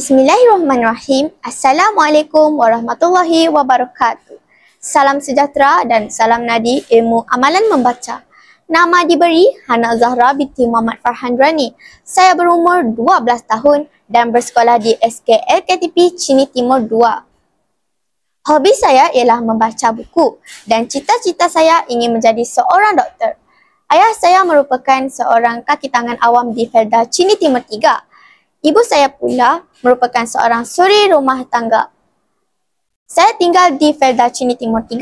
Bismillahirrahmanirrahim. Assalamualaikum warahmatullahi wabarakatuh. Salam sejahtera dan salam nadi ilmu amalan membaca. Nama diberi Hana Zahra binti Muhammad Farhan Rani. Saya berumur 12 tahun dan bersekolah di SKLKTP Chini Timur 2. Hobi saya ialah membaca buku dan cita-cita saya ingin menjadi seorang doktor. Ayah saya merupakan seorang kaki tangan awam di Felda Chini Timur 3. Ibu saya pula merupakan seorang suri rumah tangga. Saya tinggal di Felda Chini Timur 3.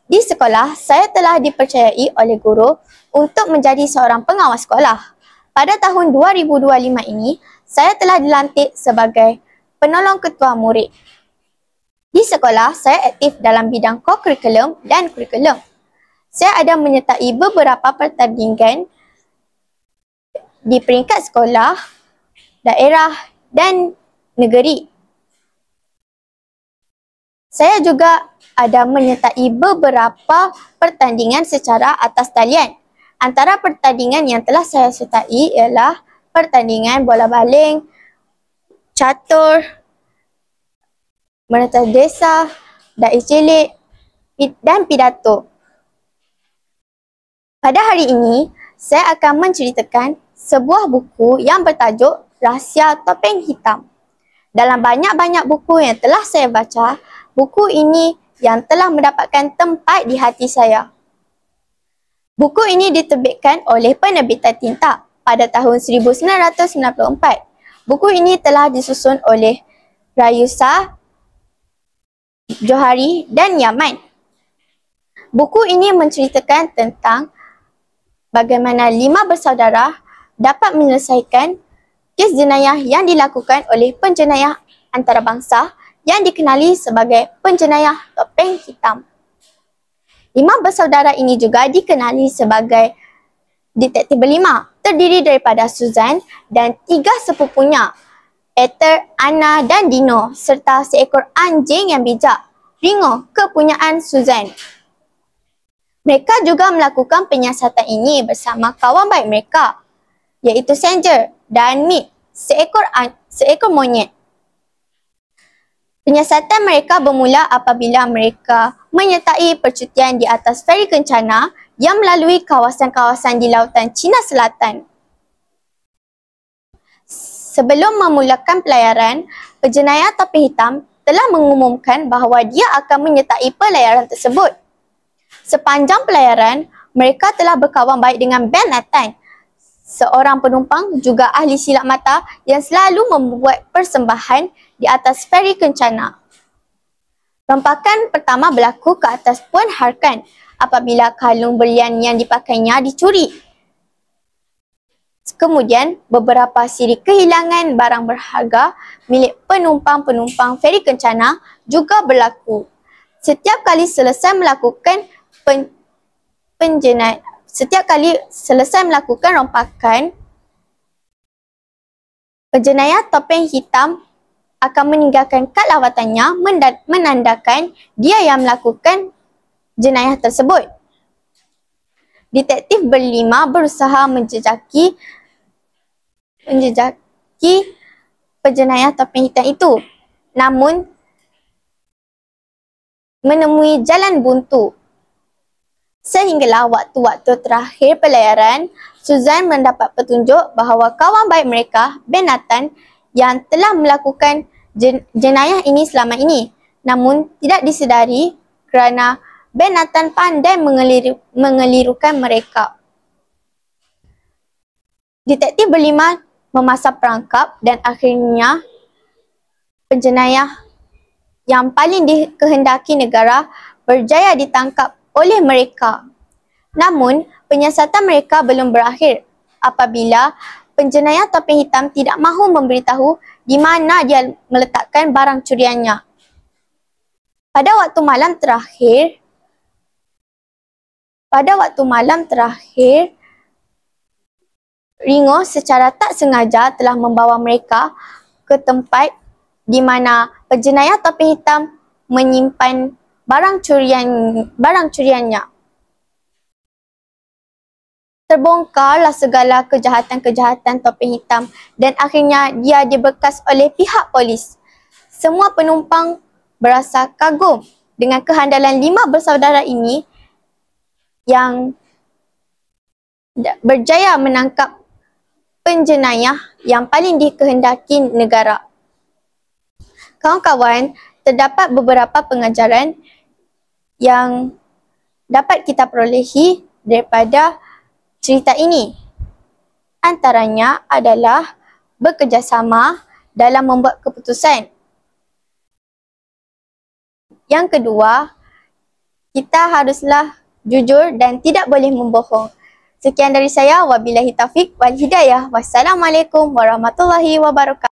Di sekolah, saya telah dipercayai oleh guru untuk menjadi seorang pengawas sekolah. Pada tahun 2025 ini, saya telah dilantik sebagai penolong ketua murid. Di sekolah, saya aktif dalam bidang ko-kurikulum dan kurikulum. Saya ada menyertai beberapa pertandingan di peringkat sekolah, daerah dan negeri. Saya juga ada menyertai beberapa pertandingan secara atas talian. Antara pertandingan yang telah saya sertai ialah pertandingan bola baling, catur, merentas desa, dai cilik dan pidato. Pada hari ini, saya akan menceritakan sebuah buku yang bertajuk Rahsia Topeng Hitam. Dalam banyak-banyak buku yang telah saya baca, buku ini yang telah mendapatkan tempat di hati saya. Buku ini diterbitkan oleh penerbitan Tinta pada tahun 1994. Buku ini telah disusun oleh Rayusa, Johari dan Yaman. Buku ini menceritakan tentang bagaimana 5 bersaudara dapat menyelesaikan kes jenayah yang dilakukan oleh penjenayah antarabangsa yang dikenali sebagai penjenayah Topeng Hitam. 5 bersaudara ini juga dikenali sebagai detektif berlima, terdiri daripada Susan dan 3 sepupunya, Peter, Anna dan Dino, serta seekor anjing yang bijak, Ringo, kepunyaan Susan. Mereka juga melakukan penyiasatan ini bersama kawan baik mereka, iaitu Sanger dan Mick, seekor monyet. Penyiasatan mereka bermula apabila mereka menyertai percutian di atas feri Kencana yang melalui kawasan-kawasan di lautan China Selatan. Sebelum memulakan pelayaran, penjenayah Topeng Hitam telah mengumumkan bahawa dia akan menyertai pelayaran tersebut. Sepanjang pelayaran, mereka telah berkawan baik dengan Ben Nathan, seorang penumpang juga ahli silap mata yang selalu membuat persembahan di atas feri Kencana. Rompakan pertama berlaku ke atas Puan Harkan apabila kalung berlian yang dipakainya dicuri. Kemudian, beberapa siri kehilangan barang berharga milik penumpang-penumpang feri Kencana juga berlaku. Setiap kali selesai melakukan rompakan, penjenayah Topeng Hitam akan meninggalkan kad lawatannya menandakan dia yang melakukan jenayah tersebut. Detektif berlima berusaha menjejaki penjenayah Topeng Hitam itu, namun menemui jalan buntu. Sehinggalah waktu-waktu terakhir pelayaran, Susan mendapat petunjuk bahawa kawan baik mereka, Ben Nathan, yang telah melakukan jenayah ini selama ini, namun tidak disedari kerana Ben Nathan pandai mengelirukan mereka. Detektif berlima memasang perangkap dan akhirnya penjenayah yang paling dikehendaki negara berjaya ditangkap oleh mereka. Namun, penyiasatan mereka belum berakhir apabila penjenayah Topeng Hitam tidak mahu memberitahu di mana dia meletakkan barang curiannya. Pada waktu malam terakhir, Ringo secara tak sengaja telah membawa mereka ke tempat di mana penjenayah Topeng Hitam menyimpan barang curiannya. terbongkarlah segala kejahatan-kejahatan topeng hitam dan akhirnya dia diberkas oleh pihak polis. Semua penumpang berasa kagum dengan kehandalan 5 bersaudara ini yang berjaya menangkap penjenayah yang paling dikehendaki negara. Kawan-kawan, terdapat beberapa pengajaran yang dapat kita perolehi daripada cerita ini. Antaranya adalah bekerjasama dalam membuat keputusan. Yang kedua, kita haruslah jujur dan tidak boleh membohong. Sekian dari saya. Wabillahi taufiq wal hidayah. Wassalamualaikum warahmatullahi wabarakatuh.